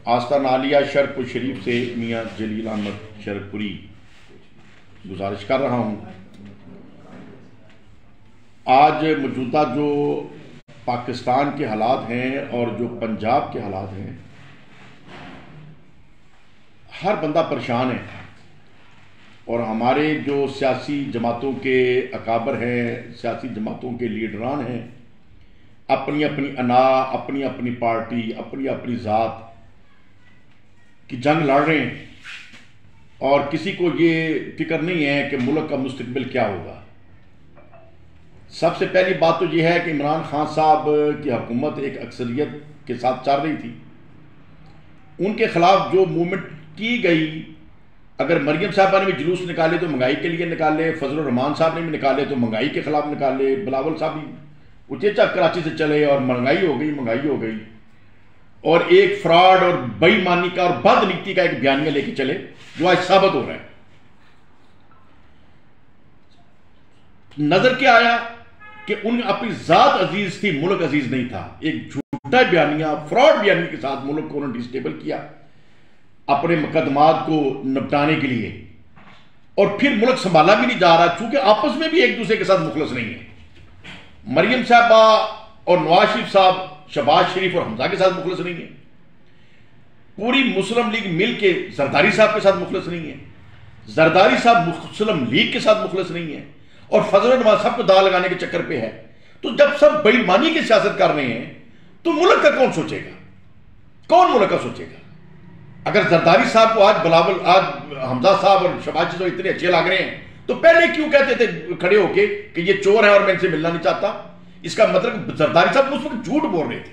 आस्ताना आलिया शरकपुर शरीफ से मियाँ जलील अहमद शरकपुरी गुजारिश कर रहा हूँ। आज मौजूदा जो पाकिस्तान के हालात हैं और जो पंजाब के हालात हैं, हर बंदा परेशान है और हमारे जो सियासी जमातों के अकाबर हैं, सियासी जमातों के लीडरान हैं, अपनी अपनी अना, अपनी अपनी पार्टी, अपनी अपनी ज़ात की जंग लड़ रहे हैं और किसी को ये फिक्र नहीं है कि मुल्क का मुस्तकबिल क्या होगा। सबसे पहली बात तो यह है कि इमरान खान साहब की हुकूमत एक अक्सरियत के साथ चल रही थी। उनके खिलाफ जो मूवमेंट की गई, अगर मरियम साहबा ने भी जुलूस निकाले तो महंगाई के लिए निकाले, फजलुर रहमान साहब ने भी निकाले तो महंगाई के खिलाफ निकाले, बिलावल साहब भी उचेचा कराची से चले और महंगाई हो गई और एक फ्रॉड और बेईमानी का और बदनीति का एक बयानिया लेके चले जो आज साबित हो रहा है। नजर क्या आया कि उन अपनी जात अजीज थी, मुल्क अजीज नहीं था। एक झूठा बयानिया, फ्रॉड बयानिया के साथ मुल्क को उन्होंने डिस्टेबल किया अपने मुकदमात को निपटाने के लिए, और फिर मुल्क संभाला भी नहीं जा रहा क्योंकि आपस में भी एक दूसरे के साथ मुखलस नहीं है। मरियम साहबा और नवाज शरीफ साहब शहबाज शरीफ और हमजा के साथ मुखलस नहीं है, पूरी मुस्लिम लीग मिल के जरदारी साहब के साथ मुखलस नहीं है, जरदारी साहब मुस्लिम लीग के साथ मुखलस नहीं है और फजल नवाज साहब को दाल लगाने के चक्कर पे है। तो जब सब बेईमानी की सियासत कर रहे हैं तो मुल्क का कौन सोचेगा? कौन मुल्क का सोचेगा? अगर जरदारी साहब को आज बिलावल, आज हमजा साहब और शहबाज शरीफ इतने अच्छे लग रहे हैं तो पहले क्यों कहते थे खड़े होके कि ये चोर है और मैं इनसे मिलना नहीं चाहता? इसका मतलब जरदारी साहब उस वक्त झूठ बोल रहे थे,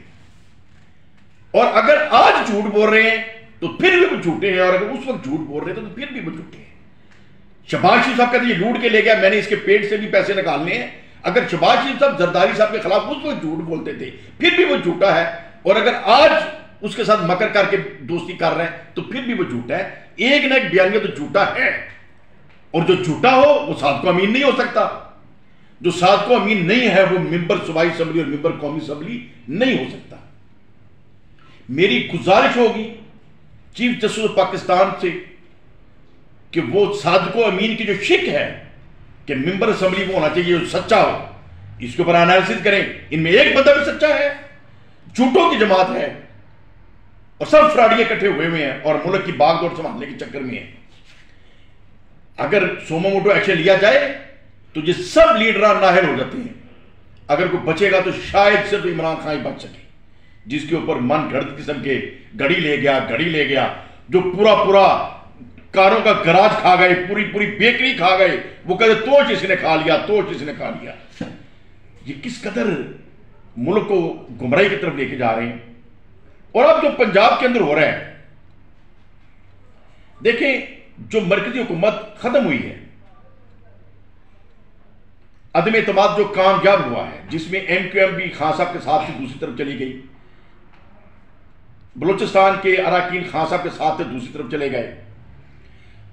और अगर आज झूठ बोल रहे हैं तो फिर भी वो झूठे हैं, और अगर उस वक्त झूठ बोल रहे थे तो फिर भी वो झूठे हैं। शहबाज शरीफ साहब कहते ये लूट के ले गया, मैंने इसके पेट से भी पैसे निकालने हैं। अगर शहबाज शरीफ साहब जरदारी साहब के खिलाफ उस वक्त झूठ बोलते थे फिर भी वो झूठा है, और अगर आज उसके साथ मकर करके दोस्ती कर रहे हैं तो फिर भी वो झूठा है। एक ना एक बयानिया तो झूठा है, और जो झूठा हो वो साथ को अमीन नहीं हो सकता। जो साथ को अमीन नहीं है वो मिंबर सूबाई असम्बली और मिंबर कौमी असम्बली नहीं हो सकता। मेरी गुजारिश होगी चीफ जस्टिस पाकिस्तान से कि वो सादको अमीन की जो शिक है कि मिंबर असम्बली वो होना चाहिए जो सच्चा हो, इसके ऊपर एनालिसिस करें। इनमें एक बंदा भी सच्चा है, झूठों की जमात है और सब फ्राडिये इकट्ठे हुए हैं और मुल्क की बागडोर संभालने के चक्कर में है। अगर सोमो मोटो एक्शन लिया जाए तो ये सब लीडर नाहल हो जाते हैं। अगर कोई बचेगा तो शायद सिर्फ इमरान खान ही बच सके, जिसके ऊपर मन घड़त किस्म के घड़ी ले गया, जो पूरा कारों का गराज खा गए, पूरी बेकरी खा गए। वो कहते तोश इसने खा लिया। ये किस कदर मुल्क को गुमराही की तरफ लेके जा रहे हैं। और अब जो पंजाब के अंदर हो रहा है, देखें, जो मरकजी हुकूमत खत्म हुई है, अदम एतमाद जो कामयाब हुआ है, जिसमें MQM भी खान साहब के साथ से दूसरी तरफ चली गई, बलूचिस्तान के अराकीन खान साहब के साथ से दूसरी तरफ चले गए,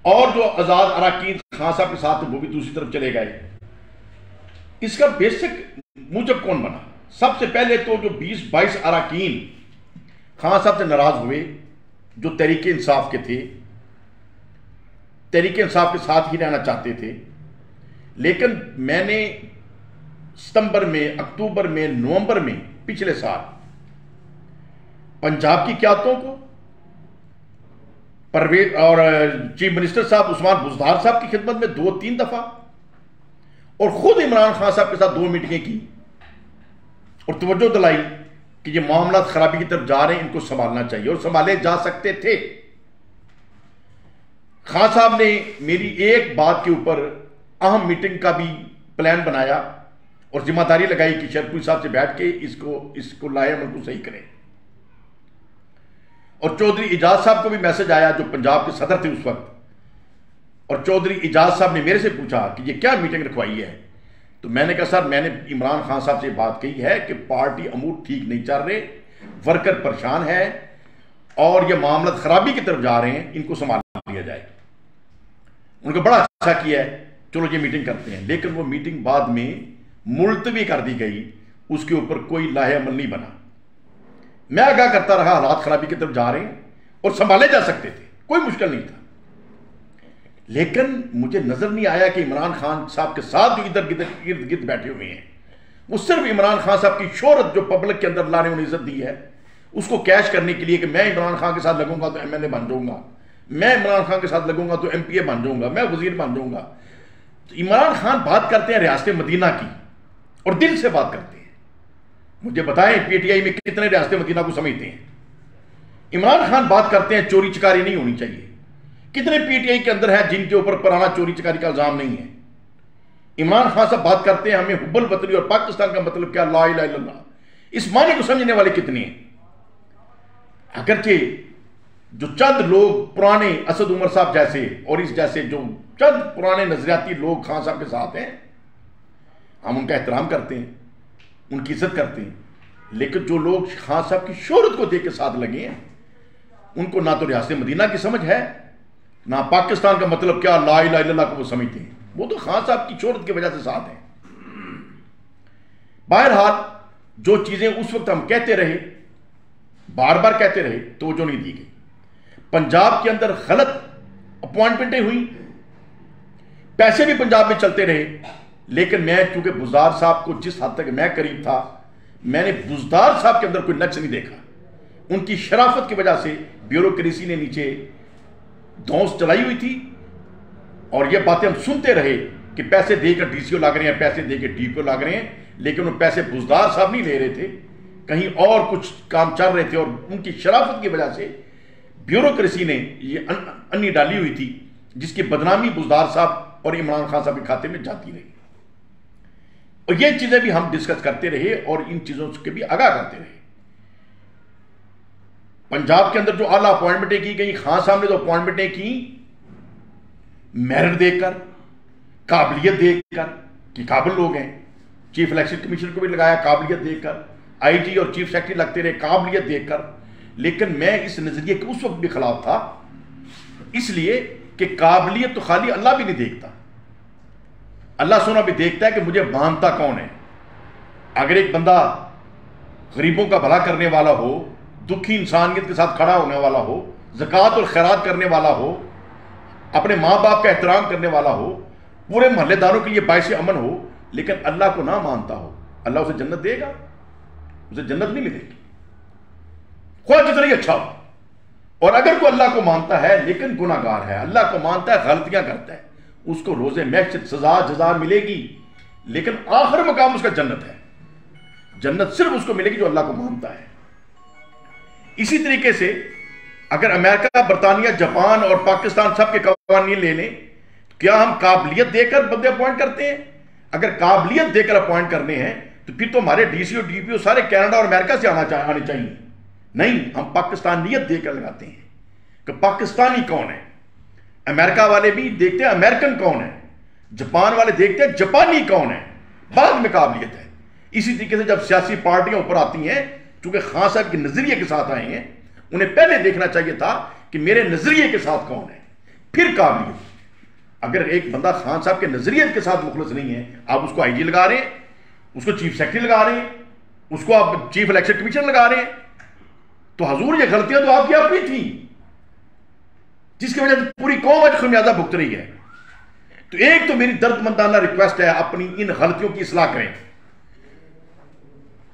और जो आजाद अराकीन खान साहब के साथ वो भी दूसरी तरफ चले गए। इसका बेसिक मूजब कौन बना? सबसे पहले तो जो 20-22 अराकीन खान साहब से नाराज हुए, जो तहरीक इंसाफ के थे, तहरीक इंसाफ के साथ ही रहना चाहते थे, लेकिन मैंने सितंबर में, अक्टूबर में, नवंबर में पिछले साल पंजाब की क़यादतों को, परवेज और चीफ मिनिस्टर साहब उस्मान बुज़दार साहब की खिदमत में 2-3 दफा, और खुद इमरान खान साहब के साथ 2 मीटिंगें की और तवज्जो दिलाई कि ये मामला खराबी की तरफ जा रहे हैं, इनको संभालना चाहिए, और संभाले जा सकते थे। खान साहब ने मेरी एक बात के ऊपर अहम मीटिंग का भी प्लान बनाया और जिम्मेदारी लगाई कि शरकपुरी साहब से बैठ के इसको लाए, अमल को सही करें। और चौधरी इजाज साहब को भी मैसेज आया जो पंजाब के सदर थे उस वक्त, और चौधरी इजाज साहब ने मेरे से पूछा कि ये क्या मीटिंग रखवाई है। तो मैंने कहा सर, मैंने इमरान खान साहब से बात कही है कि पार्टी अमूर ठीक नहीं चल रहे, वर्कर परेशान है और ये मामला खराबी की तरफ जा रहे हैं, इनको संभाल लिया जाए। उनको बड़ा अच्छा किया है, चलो ये मीटिंग करते हैं। लेकिन वो मीटिंग बाद में मुलतवी कर दी गई, उसके ऊपर कोई लाहे अमल नहीं बना। मैं आगाह करता रहा हालात खराबी की तरफ जा रहे हैं और संभाले जा सकते थे, कोई मुश्किल नहीं था। लेकिन मुझे नजर नहीं आया कि इमरान खान साहब के साथ जो इधर गिर्द गिर्द बैठे हुए हैं, वो सिर्फ इमरान खान साहब की शोहरत जो पब्लिक के अंदर लाने उन्हें इज्जत दी है, उसको कैश करने के लिए कि मैं इमरान खान के साथ लगूंगा तो एमएलए बन जाऊंगा, मैं इमरान खान के साथ लगूंगा तो एमपीए बन जाऊंगा, मैं वजीर बन जाऊंगा। तो इमरान खान बात करते हैं रियासत मदीना की और दिल से बात करते हैं। मुझे बताएं पीटीआई में कितने रियासत मदीना को समझते हैं? इमरान खान बात करते हैं चोरी चकारी नहीं होनी चाहिए। कितने पीटीआई के अंदर है जिनके ऊपर पुराना चोरी चकारी का इल्जाम नहीं है? इमरान खान साहब बात करते हैं हमें हुब्बुल वतनी और पाकिस्तान का मतलब क्या, ला इलाहा इल्लल्लाह। इस माने को समझने वाले कितने हैं? अगरचे जो चंद लोग पुराने असद उमर साहब जैसे और इस जैसे जो चंद पुराने नजरियाती लोग खान साहब के साथ हैं, हम उनका एहतराम करते हैं, उनकी इज्जत करते हैं। लेकिन जो लोग खान साहब की शोहरत को देख के साथ लगे हैं, उनको ना तो रियासत मदीना की समझ है, ना पाकिस्तान का मतलब क्या, ला इलाहा इल्लल्लाह को वो समझते हैं। वो तो खान साहब की शोहरत की वजह से साथ हैं। बहरहाल जो चीजें उस वक्त हम कहते रहे, बार बार कहते रहे, तो वो जो नहीं दी गई। पंजाब के अंदर गलत अपॉइंटमेंटें हुई, पैसे भी पंजाब में चलते रहे। लेकिन मैं चूंकि बुज़दार साहब को जिस हद तक मैं करीब था, मैंने बुज़दार साहब के अंदर कोई नक्श नहीं देखा। उनकी शराफत की वजह से ब्यूरोक्रेसी ने नीचे धौंस चलाई हुई थी और ये बातें हम सुनते रहे कि पैसे देकर डीसीओ लग रहे हैं, पैसे देकर डीपीओ लग रहे हैं। लेकिन वो पैसे बुज़दार साहब नहीं ले रहे थे, कहीं और कुछ काम चल रहे थे। और उनकी शराफत की वजह से ब्यूरोक्रेसी ने ये अन्नी डाली हुई थी, जिसकी बदनामी बुज़दार साहब और इमरान खान साहब के खाते में जाती रही। और ये चीजें भी हम डिस्कस करते रहे और इन चीजों के भी आगाह करते रहे। पंजाब के अंदर जो आला अपॉइंटमेंटें की गई, खान साहब ने जो अपॉइंटमेंटें की मेरिट देखकर, काबिलियत देखकर कि काबिल लोग हैं, चीफ इलेक्शन कमीशनर को भी लगाया काबिलियत देखकर, आईजी और चीफ सेक्रेटरी लगते रहे काबिलियत देखकर। लेकिन मैं इस नजरिए के उस वक्त भी खिलाफ था, इसलिए कि काबिलियत तो खाली अल्लाह भी नहीं देखता, अल्लाह सोना भी देखता है कि मुझे मानता कौन है। अगर एक बंदा गरीबों का भला करने वाला हो, दुखी इंसानियत के साथ खड़ा होने वाला हो, ज़कात और खैरात करने वाला हो, अपने माँ बाप का एहतराम करने वाला हो, पूरे मोहल्लेदारों के लिए बायस अमन हो, लेकिन अल्लाह को ना मानता हो, अल्लाह उसे जन्नत देगा? उसे जन्नत नहीं मिलेगी, खुद जितना ही अच्छा हो। और अगर कोई अल्लाह को मानता है लेकिन गुनाहगार है, अल्लाह को मानता है गलतियां करता है, उसको रोजे महशर सजा जजा मिलेगी, लेकिन आखिर मकाम उसका जन्नत है। जन्नत सिर्फ उसको मिलेगी जो अल्लाह को मानता है। इसी तरीके से अगर अमेरिका, बरतानिया, जापान और पाकिस्तान सब के कवानीन ले लें, तो क्या हम काबिलियत देकर बंदे अपॉइंट करते हैं? अगर काबिलियत देकर अपॉइंट करने हैं तो फिर तो हमारे डीसीओ डीपीओ सारे कनाडा और अमेरिका से आने चाहिए। नहीं, हम पाकिस्तानियत देकर लगाते हैं कि पाकिस्तानी कौन है। अमेरिका वाले भी देखते हैं अमेरिकन कौन है, जापान वाले देखते हैं जापानी कौन है, बाद में काबिलियत है। इसी तरीके से जब सियासी पार्टियां ऊपर आती हैं, चूंकि खान साहब के नजरिए के साथ आए हैं, उन्हें पहले देखना चाहिए था कि मेरे नजरिए के साथ कौन है, फिर काबिलियत। अगर एक बंदा खान साहब के नजरिए के साथ मुखलिस नहीं है, आप उसको आईजी लगा रहे हैं, उसको चीफ सेक्रेटरी लगा रहे हैं, उसको आप चीफ इलेक्शन कमीशनर लगा रहे हैं, तो हजूर ये गलतियां तो आपकी अपनी थी, जिसकी वजह से पूरी कौम आज खमियाजा भुगत रही है। तो एक तो मेरी दर्दमंदाना रिक्वेस्ट है, अपनी इन गलतियों की इस्लाह करें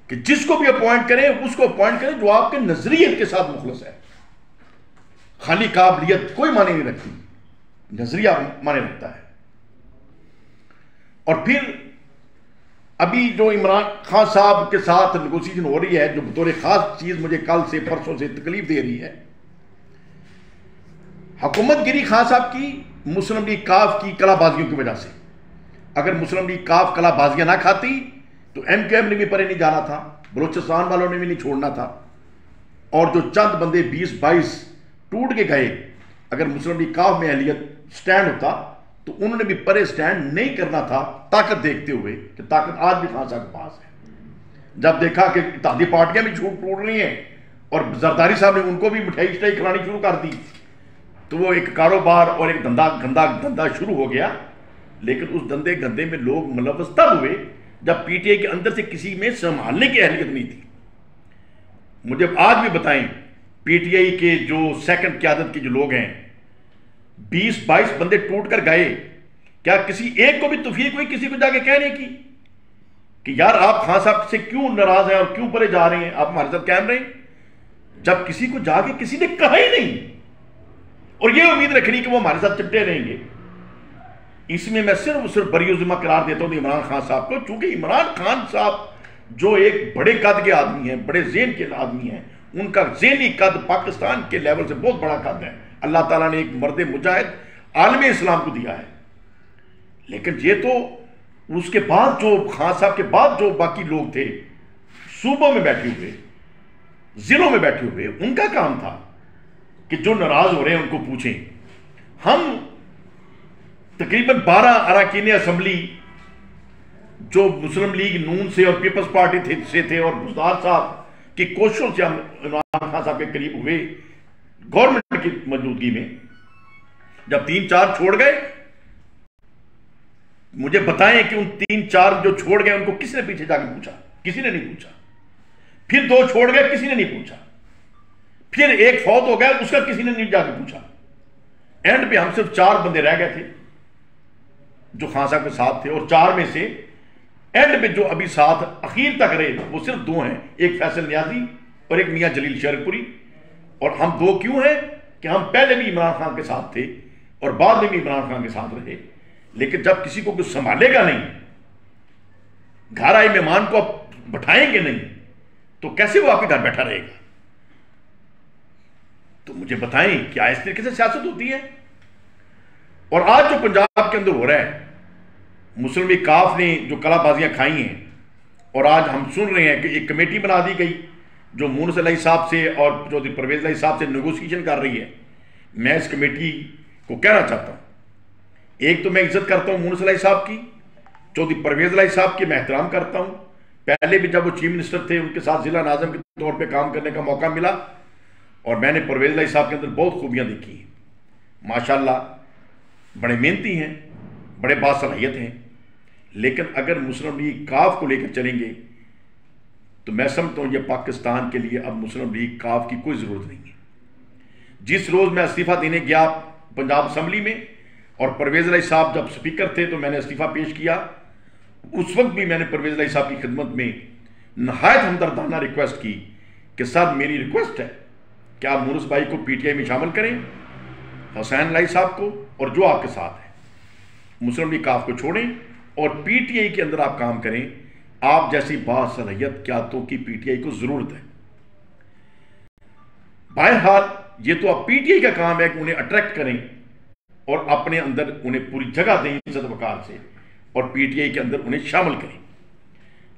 कि जिसको भी अपॉइंट करें उसको अपॉइंट करें जो आपके नजरिए के साथ मुखलिस है। खाली काबिलियत कोई माने नहीं रखती, नजरिया माने रखता है। और फिर अभी जो इमरान खान साहब के साथ नेगोशिएशन हो रही है, जो बतौर खास चीज मुझे कल से परसों से तकलीफ दे रही है, हुकूमत गिरी खान साहब की मुस्लिम लीग काफ की कलाबाजियों की वजह से। अगर मुस्लिम लीग काफ कलाबाजियां ना खाती तो एमकेएम ने भी परे नहीं जाना था, बलोचिस्तान वालों ने भी नहीं छोड़ना था। और जो चंद बंदे 20-22 टूट के गए, अगर मुस्लिम लीग काफ में अहलियत स्टैंड होता तो उन्होंने भी परे स्टैंड नहीं करना था, ताकत देखते हुए कि ताकत आज भी खान साहब के पास है। जब देखा कि इत्तेहादी पार्टियां भी टूट रही हैं और जरदारी साहब ने उनको भी मिठाई शिठाई खिलानी शुरू कर दी, तो वो एक कारोबार और एक धंधा शुरू हो गया। लेकिन उस धंधे में लोग मुलव्वस तब हुए जब पीटीआई के अंदर से किसी में संभालने की अहलियत नहीं थी। मुझे आज भी बताएं, पीटीआई के जो सेकंड क़यादत के जो लोग हैं 20-22 बंदे टूट कर गए, क्या किसी एक को भी तौफीक हुई किसी को जाके कहने की कि यार आप खान साहब से क्यों नाराज हैं और क्यों परे जा रहे हैं, आप हमारे साथ कायम रहें? जब किसी को जाके किसी ने कहा ही नहीं और ये उम्मीद रखनी कि वो हमारे साथ चिपटे रहेंगे। इसमें मैं सिर्फ बरीउज़्मा करार देता हूं इमरान खान साहब को, चूंकि इमरान खान साहब जो एक बड़े कद के आदमी हैं, बड़े ज़हन के आदमी हैं, उनका ज़हनी कद पाकिस्तान के लेवल से बहुत बड़ा कद है। अल्लाह ताला ने एक मर्द मुजाहिद आलम इस्लाम को दिया है। लेकिन ये तो उसके बाद जो खान साहब के बाद जो बाकी लोग थे सूबों में बैठे हुए, जिलों में बैठे हुए, उनका काम था कि जो नाराज हो रहे हैं उनको पूछें। हम तकरीबन 12 अरकान असम्बली जो मुस्लिम लीग नून से और पीपल्स पार्टी से थे और बुज़दार साहब की कोशिशों से हम इमरान खान साहब के करीब हुए गवर्नमेंट की मौजूदगी में। जब 3-4 छोड़ गए, मुझे बताएं कि उन 3-4 जो छोड़ गए उनको किसने पीछे जाकर पूछा? किसी ने नहीं पूछा। फिर 2 छोड़ गए, किसी ने नहीं पूछा। फिर एक फौत हो गया, उसका किसी ने नहीं जाकर पूछा। एंड पे हम सिर्फ 4 बंदे रह गए थे जो खान साहब के साथ थे, और 4 में से एंड पे जो अभी साथ अखीर तक रहे वो सिर्फ 2 हैं, एक फैसल नियाजी और एक मियां जलील शेरपुरी। और हम 2 क्यों हैं कि हम पहले भी इमरान खान के साथ थे और बाद में भी इमरान खान के साथ रहे। लेकिन जब किसी को कुछ संभालेगा नहीं, घर आए मेहमान को आप बैठाएंगे नहीं, तो कैसे वो आपके घर बैठा रहेगा? तो मुझे बताएं क्या इस तरीके से सियासत होती है? और आज जो पंजाब के अंदर हो रहा है, मुस्लिम लीग काफ ने जो कलाबाजियां खाई हैं, और आज हम सुन रहे हैं कि एक कमेटी बना दी गई जो मूनस अली साहब से और चौधरी परवेज अली साहब से नेगोशिएशन कर रही है। मैं इस कमेटी को कहना चाहता हूं, एक तो मैं इज्जत करता हूं मूनस अली साहब की, चौधरी परवेज अली साहब की मैं एहतराम करता हूं। पहले भी जब वो चीफ मिनिस्टर थे उनके साथ जिला नाज़िम के तौर पे काम करने का मौका मिला, और मैंने परवेज अली साहब के अंदर बहुत खूबियां देखी हैं। माशाल्लाह बड़े मेहनती हैं, बड़े बासलाहियत हैं। लेकिन अगर मुस्लिम लीग काफ को लेकर चलेंगे तो मैं समझता हूं ये पाकिस्तान के लिए अब मुस्लिम लीग काफ की कोई ज़रूरत नहीं है। जिस रोज़ मैं इस्तीफ़ा देने गया पंजाब असम्बली में, और परवेज अली साहब जब स्पीकर थे तो मैंने इस्तीफ़ा पेश किया, उस वक्त भी मैंने परवेज अली साहब की खिदमत में नहायत हमदर्दाना रिक्वेस्ट की कि सर मेरी रिक्वेस्ट है कि आप मूनस भाई को पीटीआई में शामिल करें, हुसैन अली साहब को, और जो आपके साथ है मुस्लिम लीग काफ को छोड़ें और पीटीआई के अंदर आप काम करें। आप जैसी बासलाहियत क़यादतों की पीटीआई को ज़रूरत है। बहरहाल ये तो अब पीटीआई का काम है कि उन्हें अट्रैक्ट करें और अपने अंदर उन्हें पूरी जगह दें इज्जत वकार से, और पीटीआई के अंदर उन्हें शामिल करें।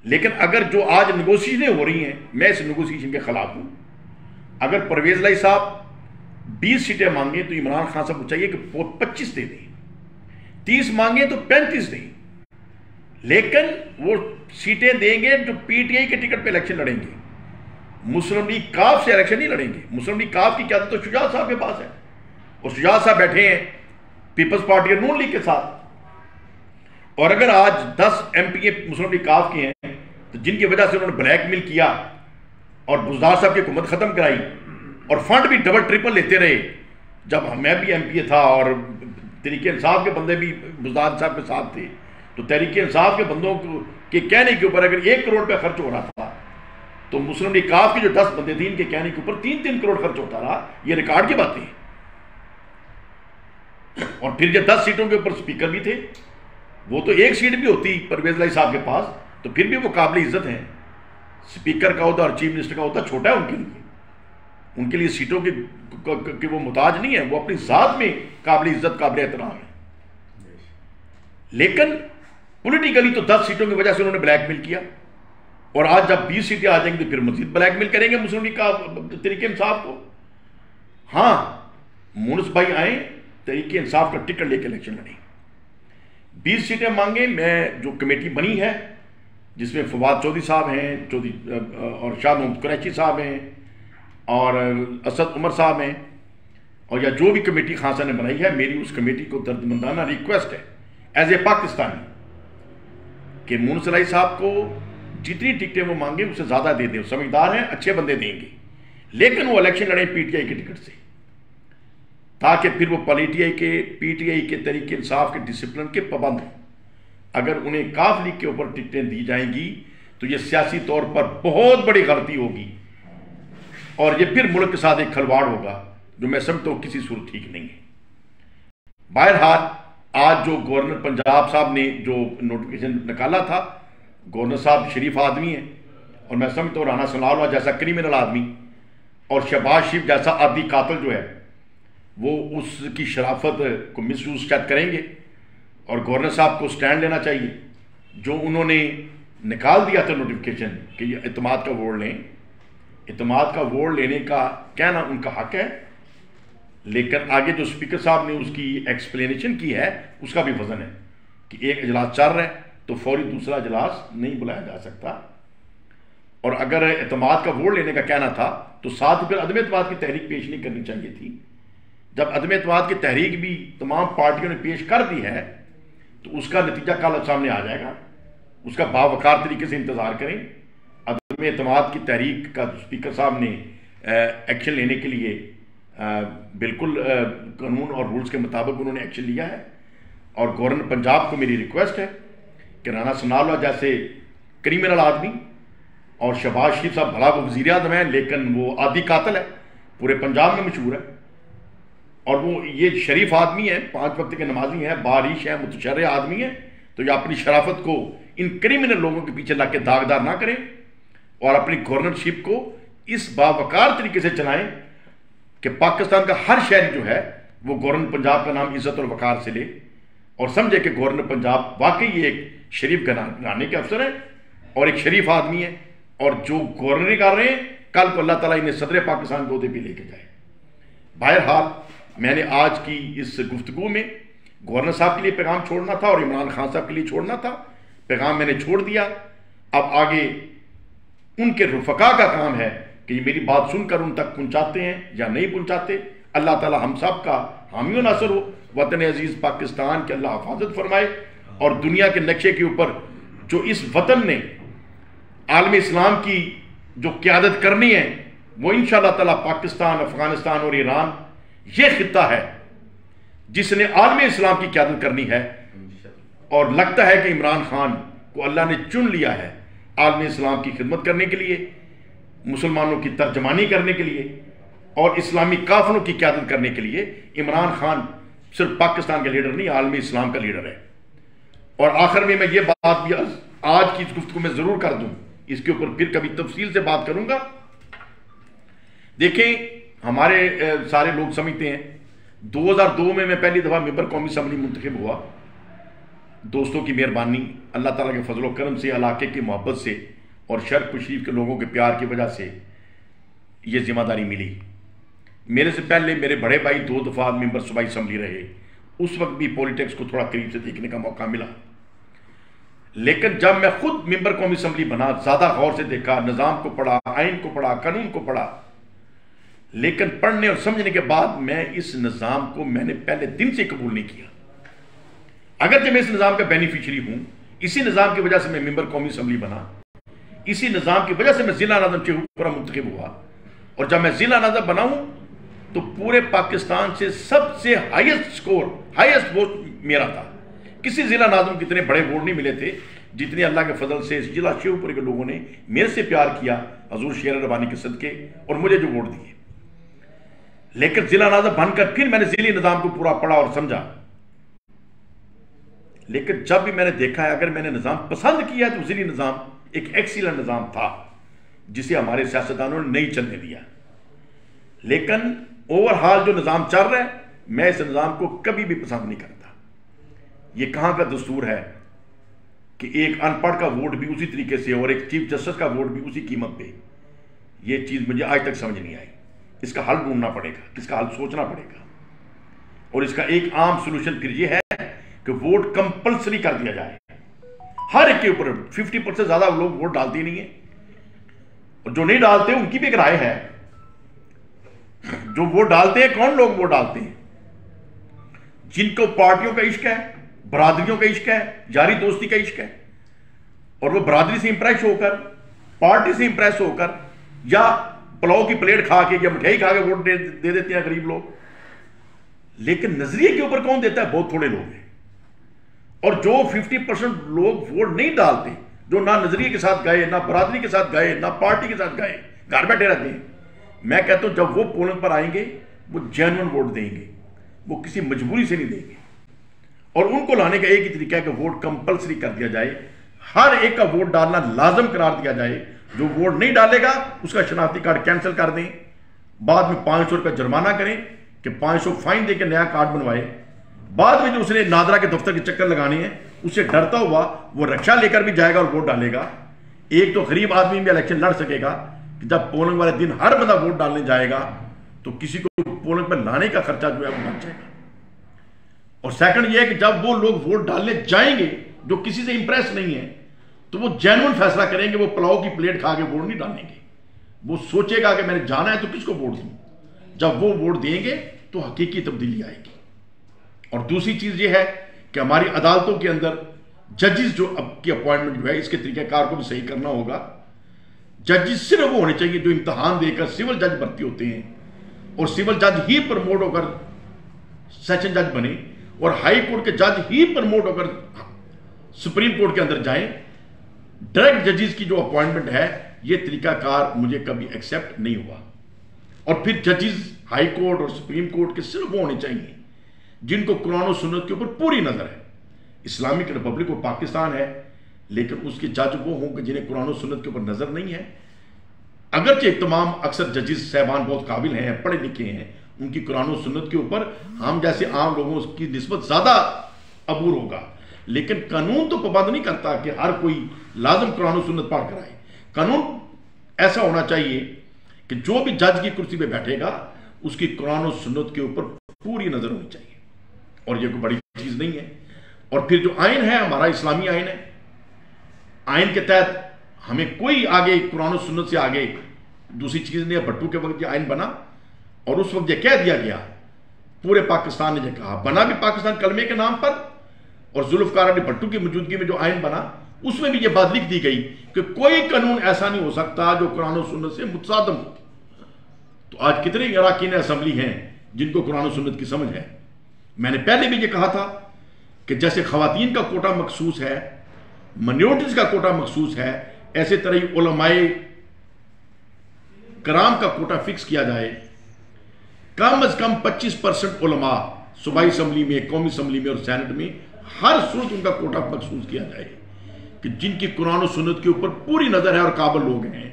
लेकिन अगर जो आज नेगोशिएशनें हो रही हैं, मैं इस नेगोशिएशन के खिलाफ हूं। अगर परवेज अली साहब 20 सीटें मांगे तो इमरान खान साहब को चाहिए कि 25 दे दें, 30 मांगे तो 35 दें, लेकिन वो सीटें देंगे जो पीटीआई के टिकट पे इलेक्शन लड़ेंगे, मुस्लिम लीग काफ से इलेक्शन नहीं लड़ेंगे। मुस्लिम लीग काफ की क़यादत तो शुजात साहब के पास है, और शुजात साहब बैठे हैं पीपल्स पार्टी और नून लीग के साथ। और अगर आज 10 एमपीए मुस्लिम लीग काफ के हैं तो जिनकी वजह से उन्होंने ब्लैकमेल किया और बुज़दार साहब की हुकूमत खत्म कराई और फंड भी डबल ट्रिपल लेते रहे, जब मैं भी एमपीए था और तहरीक इंसाफ के बंदे भी बुज़दार साहब के साथ थे, तो तहरीक इंसाफ के बंदों के कहने के ऊपर अगर 1 करोड़ रुपया खर्च हो रहा था तो मुस्लिम लीग काफ के जो 10 बंदे थे इनके कहने के ऊपर 3-3 करोड़ खर्च होता रहा। ये रिकॉर्ड की बातें हैं। और फिर जब 10 सीटों के ऊपर स्पीकर भी थे, वो तो 1 सीट भी होती परवेज अली साहब के पास तो फिर भी वो काबिल इज्जत हैं। स्पीकर का होता और चीफ मिनिस्टर का होता छोटा है उनके लिए सीटों के वो मुताज नहीं है, वो अपनी जात में काबिल इज्जत काबिल एहतराम है। लेकिन पॉलिटिकली तो 10 सीटों की वजह से उन्होंने ब्लैकमेल किया, और आज जब 20 सीटें आ जाएंगी तो फिर मजीद ब्लैकमेल करेंगे मुस्लिम लीग का तहरीक इंसाफ को। हाँ, मूनस भाई आए, तहरीक इंसाफ का टिकट लेकर इलेक्शन लड़े, 20 सीटें मांगे। मैं जो कमेटी बनी है जिसमें फवाद चौधरी साहब हैं, चौधरी और शाह मोहम्मद कुरैशी साहब हैं और असद उमर साहब हैं, और या जो भी कमेटी खान साहब ने बनाई है, मेरी उस कमेटी को दर्दमंदाना रिक्वेस्ट है एज ए पाकिस्तानी कि मूनस अली साहब को जितनी टिकटें वो मांगे उससे ज़्यादा दे दें। समझदार हैं, अच्छे बंदे देंगे, लेकिन वो इलेक्शन लड़े पीटीआई के टिकट से, ताकि फिर वो पीटीआई के तरीके इंसाफ के डिसिप्लिन के पाबंद हैं। अगर उन्हें काफ लीग के ऊपर टिकटें दी जाएंगी तो ये सियासी तौर पर बहुत बड़ी गलती होगी और ये फिर मुल्क के साथ एक खलवाड़ होगा, जो मैं समझता हूं किसी सूरत ठीक नहीं है। बहरहाल आज जो गवर्नर पंजाब साहब ने जो नोटिफिकेशन निकाला था, गवर्नर साहब शरीफ आदमी है और मैं समझता हूँ राना सनाउल्लाह जैसा क्रिमिनल आदमी और शहबाज शरीफ जैसा आदि कातिल जो है वो उसकी शराफत को मिसयूज शायद करेंगे और गवर्नर साहब को स्टैंड लेना चाहिए। जो उन्होंने निकाल दिया था नोटिफिकेशन कि ये इत्तेमाद का वोट लें, इत्तेमाद का वोट लेने का कहना उनका हक है, लेकिन आगे जो स्पीकर साहब ने उसकी एक्सप्लेनेशन की है उसका भी वजन है कि एक इजलास चल रहा है तो फौरी दूसरा इजलास नहीं बुलाया जा सकता। और अगर इत्तेमाद का वोट लेने का कहना था तो साथ ही फिर अदम एतमाद की तहरीक पेश नहीं करनी चाहिए थी। जब अदम एतमाद की तहरीक भी तमाम पार्टियों ने पेश कर दी है तो उसका नतीजा कल सामने आ जाएगा, उसका बावकार तरीके से इंतजार करें। अदम एतमाद की तहरीक का स्पीकर साहब ने एक्शन लेने के लिए बिल्कुल कानून और रूल्स के मुताबिक उन्होंने एक्शन लिया है और गवर्नर पंजाब को मेरी रिक्वेस्ट है कि राना सनाउल्लाह जैसे क्रिमिनल आदमी और शहबाज शरीफ साहब भला वो वज़ीर आज़म है लेकिन वो आदि कातिल है, पूरे पंजाब में मशहूर है और वो ये शरीफ आदमी है, 5 वक्त के नमाजी हैं, बारिश है, मुतशर्रिह आदमी है, तो ये अपनी शराफत को इन क्रिमिनल लोगों के पीछे लग के दागदार ना करें और अपनी गवर्नरशिप को इस बावकार तरीके से चलाएं कि पाकिस्तान का हर शहरी जो है वो गवर्नर पंजाब का नाम इज्जत और वकार से ले और समझे कि गवर्नर पंजाब वाकई एक शरीफ घराने के अफसर है और एक शरीफ आदमी है और जो गवर्नरी कर रहे हैं कल को अल्लाह ताला इन्हें सदर पाकिस्तान को भी लेके जाए। बहरहाल मैंने आज की इस गुफ्तगू में गवर्नर साहब के लिए पैगाम छोड़ना था और इमरान खान साहब के लिए छोड़ना था, पैगाम मैंने छोड़ दिया। अब आगे उनके रुफका का काम है कि ये मेरी बात सुनकर उन तक पहुंचाते हैं या नहीं पहुंचाते। अल्लाह ताला हम सब का हामी व नासर हो। वतन अजीज पाकिस्तान के अल्लाह हिफाजत फरमाए और दुनिया के नक्शे के ऊपर जो इस वतन ने आलम इस्लाम की जो क़यादत करनी है वो इंशाअल्लाह ताला पाकिस्तान, अफगानिस्तान और ईरान ये खित्ता है जिसने आलम इस्लाम की क़यादत करनी है और लगता है कि इमरान खान को अल्लाह ने चुन लिया है आलम इस्लाम की खिदमत करने के लिए, मुसलमानों की तर्जमानी करने के लिए और इस्लामी काफिलों की क़यादत करने के लिए। इमरान खान सिर्फ पाकिस्तान का लीडर नहीं, आलमी इस्लाम का लीडर है। और आखिर में मैं ये बात भी आज की इस गुफ्तगू में जरूर कर दूं, इसके ऊपर फिर कभी तफसील से बात करूंगा। देखें हमारे सारे लोग समझते हैं 2002 में मैं पहली दफा मेंबर कौमी असम्बली मुंतखब हुआ, दोस्तों की मेहरबानी, अल्लाह ताला के फजल करम से, इलाके की मोहब्बत से और शर्क शरीफ के लोगों के प्यार की वजह से ये जिम्मेदारी मिली। मेरे से पहले मेरे बड़े भाई 2 दफा मेंबर सूबाई असम्बली रहे, उस वक्त भी पॉलिटिक्स को थोड़ा करीब से देखने का मौका मिला। लेकिन जब मैं खुद मेंबर कौमी असम्बली बना, ज्यादा गौर से देखा, निज़ाम को पढ़ा, आइन को पढ़ा, कानून को पढ़ा, लेकिन पढ़ने और समझने के बाद मैं इस निज़ाम को मैंने पहले दिन से कबूल नहीं किया। अगर जब मैं इस निज़ाम का बेनिफिशरी हूं, इसी निज़ाम की वजह से मैं मेंबर कौमी असम्बली बना, इसी निज़ाम की वजह से मैं जिला नाज़िम शेखुपुरा मुंतखब हुआ और जब मैं जिला नाज़िम बना हूं तो पूरे पाकिस्तान से सबसे हाईएस्ट स्कोर, हाईएस्ट वोट मेरा था। किसी जिला नाज़िम के इतने बड़े वोट नहीं मिले थे जितने अल्लाह के फजल से इस जिला शेखुपुरा के लोगों ने मेरे से प्यार किया हजूर शेर रबानी के सदके और मुझे जो वोट दिए। लेकिन जिला नाज़िम बनकर फिर मैंने जिले निज़ाम को पूरा पढ़ा और समझा। लेकिन जब भी मैंने देखा है अगर मैंने निज़ाम पसंद किया तो जिले निज़ाम एक एक्सीलेंट निज़ाम था जिसे हमारे सियासतदानों ने नहीं चलने दिया। लेकिन ओवरऑल जो निज़ाम चल रहा है मैं इस निज़ाम को कभी भी पसंद नहीं करता। यह कहां का दस्तूर है कि एक अनपढ़ का वोट भी उसी तरीके से और एक चीफ जस्टिस का वोट भी उसी कीमत पे। यह चीज मुझे आज तक समझ नहीं आई। इसका हल ढूंढना पड़ेगा, इसका हल सोचना पड़ेगा और इसका एक आम सोल्यूशन फिर यह है कि वोट कंपल्सरी कर दिया जाए हर एक के ऊपर। 50% से ज्यादा लोग वोट डालते नहीं है और जो नहीं डालते उनकी भी एक राय है। जो वोट डालते हैं, कौन लोग वोट डालते हैं? जिनको पार्टियों का इश्क है, बरादरियों का इश्क है, यारी दोस्ती का इश्क है और वो बरादरी से इंप्रेस होकर, पार्टी से इंप्रेस होकर या पुलाव की प्लेट खा के या मिठाई खा के वोट दे देते हैं गरीब लोग। लेकिन नजरिए के ऊपर कौन देता है? बहुत थोड़े लोग हैं। और जो 50% लोग वोट नहीं डालते, जो ना नजरिए के साथ गए, ना बरादरी के साथ गए, ना पार्टी के साथ गए, घर बैठे रहते हैं, मैं कहता हूं जब वो पोलिंग पर आएंगे वो जेन्युइन वोट देंगे, वो किसी मजबूरी से नहीं देंगे। और उनको लाने का एक ही तरीका है कि वोट कंपलसरी कर दिया जाए, हर एक का वोट डालना लाजम करार दिया जाए। जो वोट नहीं डालेगा उसका शनाख्ती कार्ड कैंसिल कर दें, बाद में 500 रुपये जुर्माना करें कि 500 फाइन देकर नया कार्ड बनवाए। बाद में जो उसने नादरा के दफ्तर के चक्कर लगाने हैं, उससे डरता हुआ वो रक्षा लेकर भी जाएगा और वोट डालेगा। एक तो गरीब आदमी भी इलेक्शन लड़ सकेगा कि जब पोलिंग वाले दिन हर बंदा वोट डालने जाएगा तो किसी को पोलिंग पर लाने का खर्चा जो है वो बच जाएगा। और सेकंड ये है कि जब वो लोग वोट डालने जाएंगे जो किसी से इंप्रेस नहीं है, तो वो जेन्युइन फैसला करेंगे। वो पुलाव की प्लेट खा के वोट नहीं डालेंगे, वो सोचेगा कि मैंने जाना है तो किसको वोट दूं। जब वो वोट देंगे तो हकीकी तब्दीली आएगी। और दूसरी चीज ये है कि हमारी अदालतों के अंदर जजेस जो अब की अपॉइंटमेंट जो है, इसके तरीकेकार को भी सही करना होगा। जजेस सिर्फ वो होने चाहिए जो इम्तहान देकर सिविल जज भर्ती होते हैं, और सिविल जज ही प्रमोट होकर सेशन जज बने, और हाई कोर्ट के जज ही प्रमोट होकर सुप्रीम कोर्ट के अंदर जाएं। डायरेक्ट जजेस की जो अपॉइंटमेंट है, ये तरीकाकार मुझे कभी एक्सेप्ट नहीं हुआ। और फिर जजेस हाई कोर्ट और सुप्रीम कोर्ट के सिर्फ वो होने चाहिए जिनको कुरान और सुन्नत के ऊपर पूरी नजर है। इस्लामिक रिपब्लिक वो पाकिस्तान है, लेकिन उसके जज वो हों कि जिन्हें कुरान और सुन्नत के ऊपर नजर नहीं है। अगरचे तमाम अक्सर जजेस साहबान बहुत काबिल हैं, पढ़े लिखे हैं, उनकी कुरान और सुन्नत के ऊपर हम जैसे आम लोगों की निस्बत ज्यादा अबूर होगा। लेकिन कानून तो पाबंद नहीं करता कि हर कोई लाजम कुरान और सुन्नत पढ़ कर आए। कानून ऐसा होना चाहिए कि जो भी जज की कुर्सी पे बैठेगा उसकी कुरान और सुन्नत के ऊपर पूरी नजर होनी चाहिए, और ये कोई बड़ी चीज नहीं है। और फिर जो आइन है हमारा इस्लामी आइन है, आइन के तहत हमें कोई आगे कुरान और सुन्नत से आगे दूसरी चीज नहीं है। भट्टू के वक्त ये आइन बना और उस वक्त ये कह दिया गया, पूरे पाकिस्तान ने ये कहा, बना भी पाकिस्तान कलमे के नाम पर, और जुल्फकार अली भट्टू की मौजूदगी में जो आइन बना उसमें भी ये बात लिख दी गई कि कोई कानून ऐसा नहीं हो सकता जो कुरान और सुन्नत से मुतसादम हो। तो आज कितने अराकीन असेंबली हैं जिनको कुरान और सुन्नत की समझ है। मैंने पहले भी ये कहा था कि जैसे खवातीन का कोटा मखसूस है, माइनॉरिटीज का कोटा मखसूस है, ऐसे तरह ही उलमाए कराम का कोटा फिक्स किया जाए। कम अज कम 25% उलमा सूबाई असम्बली में, कौमी असम्बली में और सेनेट में हर सूरत उनका कोटा मखसूस किया जाए कि जिनकी कुरान और सुन्नत के ऊपर पूरी नजर है और काबिल लोग हैं।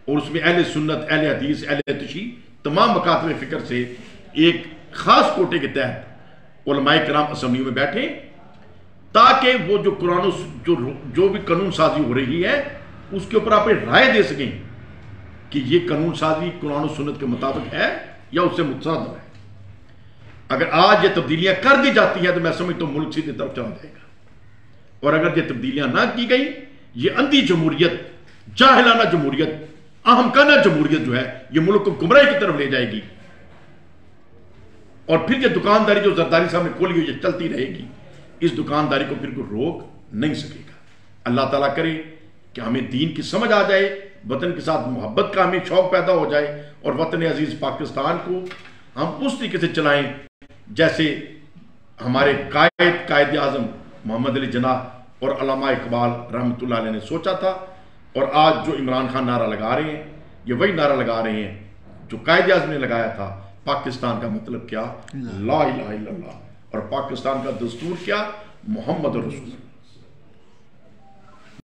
और उसमें अहले सुन्नत, अहले हदीस, अहले तशी तमाम मकातब फिक्र से एक खास कोटे के तहत उलमाए कराम असम्बली में बैठे, ताकि वो जो कुरान जो भी कानून साजी हो रही है उसके ऊपर आप राय दे सकें कि ये कानून साजी कुरान और सुन्नत के मुताबिक है या उससे मुतसादिम है। अगर आज ये तब्दीलियां कर दी जाती हैं तो मैं समझता हूं मुल्क सीधी तरफ चला जाएगा। और अगर ये तब्दीलियां ना की गई, ये अंधी जमहूरियत, जाहिलाना जमहूरियत, अहमकाना जमहूरियत जो है, ये मुल्क को गुमराही की तरफ ले जाएगी। और फिर ये दुकानदारी जो जरदारी साहब ने खोली हुई है चलती रहेगी। इस दुकानदारी को फिर कोई रोक नहीं सकेगा। अल्लाह ताला करे कि हमें दीन की समझ आ जाए, वतन के साथ मोहब्बत का हमें शौक पैदा हो जाए, और वतन अजीज पाकिस्तान को हम उस तरीके से चलाएं जैसे हमारे कायद आजम मोहम्मद अली जिन्नाह और अल्लामा इकबाल रहमतुल्लाह अलैह ने सोचा था। और आज जो इमरान खान नारा लगा रहे हैं, ये वही नारा लगा रहे हैं जो कायद आजम ने लगाया था। पाकिस्तान का मतलब क्या? ला इलाहा इल्लल्लाह। और पाकिस्तान का दस्तूर क्या? मोहम्मद रसूलुल्लाह।